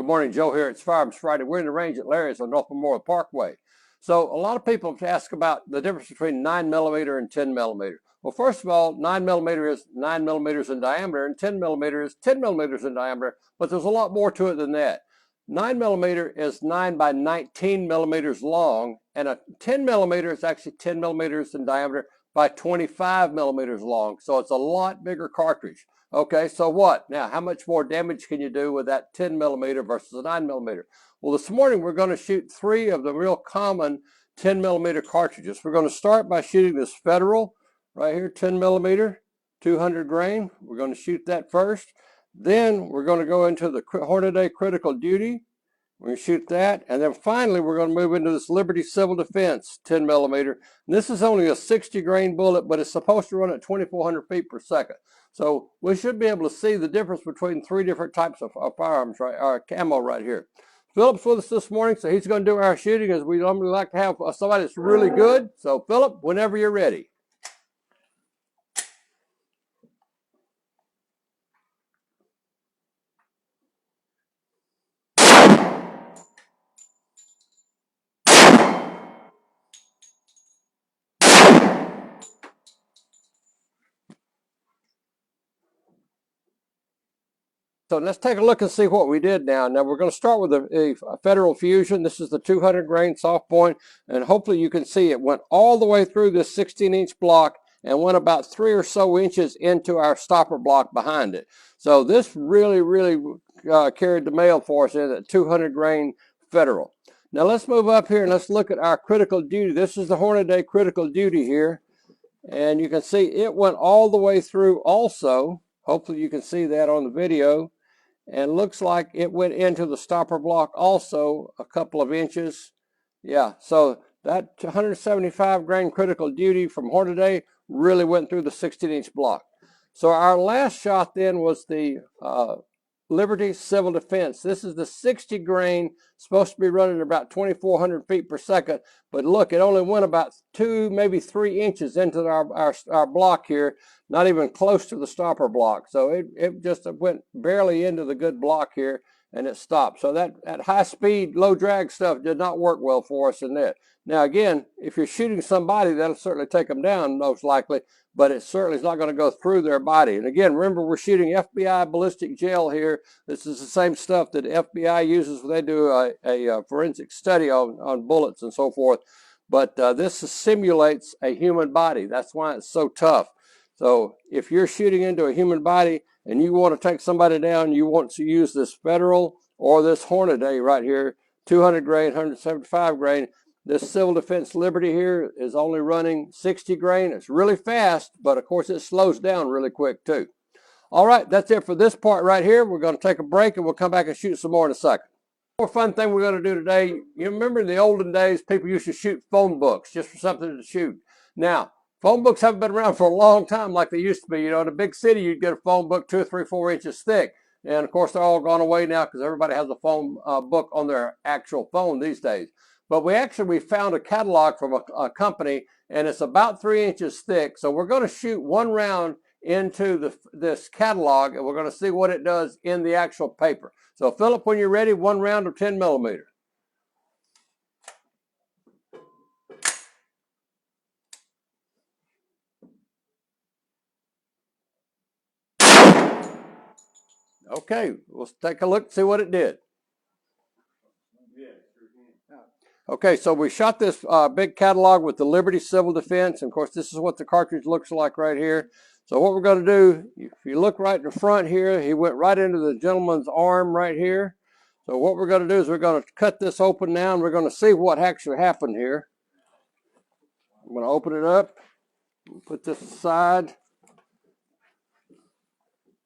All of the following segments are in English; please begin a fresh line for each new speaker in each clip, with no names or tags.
Good morning, Joe here. It's Firearms Friday. We're in the range at Larry's on North Memorial Parkway. So a lot of people ask about the difference between 9mm and 10mm. Well, first of all, 9mm is 9mm in diameter and 10mm is 10mm in diameter, but there's a lot more to it than that. 9mm is 9 by 19mm long, and a 10mm is actually 10mm in diameter by 25mm long. So it's a lot bigger cartridge. Okay, so what? Now, how much more damage can you do with that 10mm versus a 9mm? Well, this morning we're going to shoot 3 of the real common 10mm cartridges. We're going to start by shooting this Federal right here, 10mm, 200 grain. We're going to shoot that first. Then we're going to go into the Hornady Critical Duty. We're going to shoot that, and then finally we're going to move into this Liberty Civil Defense 10mm. And this is only a 60 grain bullet, but it's supposed to run at 2,400 feet per second. So we should be able to see the difference between 3 different types of firearms, right? Our camo right here. Philip's with us this morning, so he's going to do our shooting, as we normally like to have somebody that's really good. So Philip, whenever you're ready. So let's take a look and see what we did now. Now we're going to start with a Federal Fusion. This is the 200 grain soft point, and hopefully you can see it went all the way through this 16-inch block and went about 3 or so inches into our stopper block behind it. So this really carried the mail for us in that 200 grain Federal. Now let's move up here and let's look at our Critical Duty. This is the Hornady Critical Duty here, and you can see it went all the way through also. Hopefully you can see that on the video. And looks like it went into the stopper block also a couple of inches. Yeah, so that 175 grain Critical Duty from Hornady really went through the 16-inch block. So our last shot then was the Liberty Civil Defense. This is the 60 grain, supposed to be running about 2,400 feet per second, but look, it only went about 2, maybe 3 inches into our block here, not even close to the stopper block. So it just went barely into the good block here, and it stopped. So that high speed, low drag stuff did not work well for us in that. Now again, if you're shooting somebody, that'll certainly take them down most likely, but it certainly is not going to go through their body. And again, remember, we're shooting FBI ballistic gel here. This is the same stuff that the FBI uses when they do a forensic study on bullets and so forth. But this simulates a human body. That's why it's so tough. So if you're shooting into a human body and you want to take somebody down, you want to use this Federal or this Hornady right here, 200 grain, 175 grain. This Civil Defense Liberty here is only running 60 grain. It's really fast, but of course it slows down really quick too. All right, that's it for this part right here. We're going to take a break and we'll come back and shoot some more in a second. One more fun thing we're going to do today. You remember in the olden days, people used to shoot phone books just for something to shoot. Now, phone books haven't been around for a long time like they used to be. You know, in a big city, you'd get a phone book 2 or 3, 4 inches thick. And of course, they're all gone away now because everybody has a phone book on their actual phone these days. But we found a catalog from a company, and it's about 3 inches thick. So we're going to shoot 1 round into this catalog, and we're going to see what it does in the actual paper. So Philip, when you're ready, 1 round of 10mm. Okay, we'll take a look and see what it did. Okay, so we shot this big catalog with the Liberty Civil Defense. And of course, this is what the cartridge looks like right here. So what we're going to do, if you look right in the front here, he went right into the gentleman's arm right here. So what we're going to do is we're going to cut this open now, and we're going to see what actually happened here. I'm going to open it up, put this aside.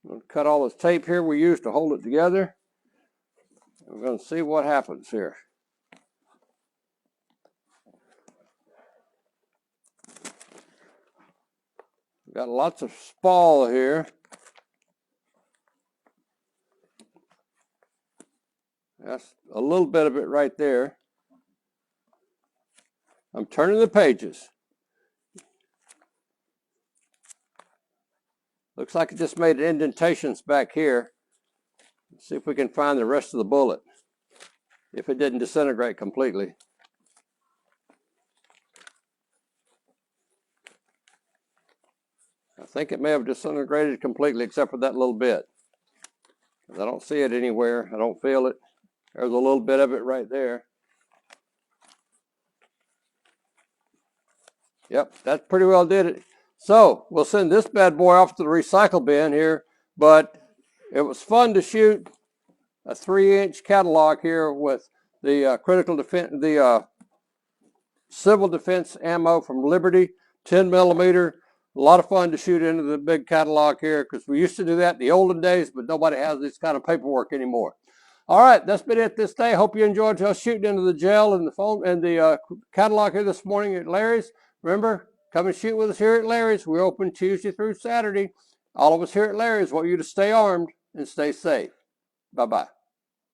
I'm going to cut all this tape here we used to hold it together. We're going to see what happens here. We've got lots of spall here. That's a little bit of it right there. I'm turning the pages. Looks like it just made indentations back here. See if we can find the rest of the bullet, if it didn't disintegrate completely. I think it may have disintegrated completely except for that little bit. I don't see it anywhere. I don't feel it. There's a little bit of it right there. Yep, that pretty well did it. So we'll send this bad boy off to the recycle bin here, but it was fun to shoot a 3-inch catalog here with the critical defense, the civil defense ammo from Liberty, 10 millimeter. A lot of fun to shoot into the big catalog here because we used to do that in the olden days, but nobody has this kind of paperwork anymore. All right, that's been it this day. Hope you enjoyed us shooting into the gel and the phone and the catalog here this morning at Larry's. Remember, come and shoot with us here at Larry's. We're open Tuesday through Saturday. All of us here at Larry's want you to stay armed and stay safe. Bye-bye.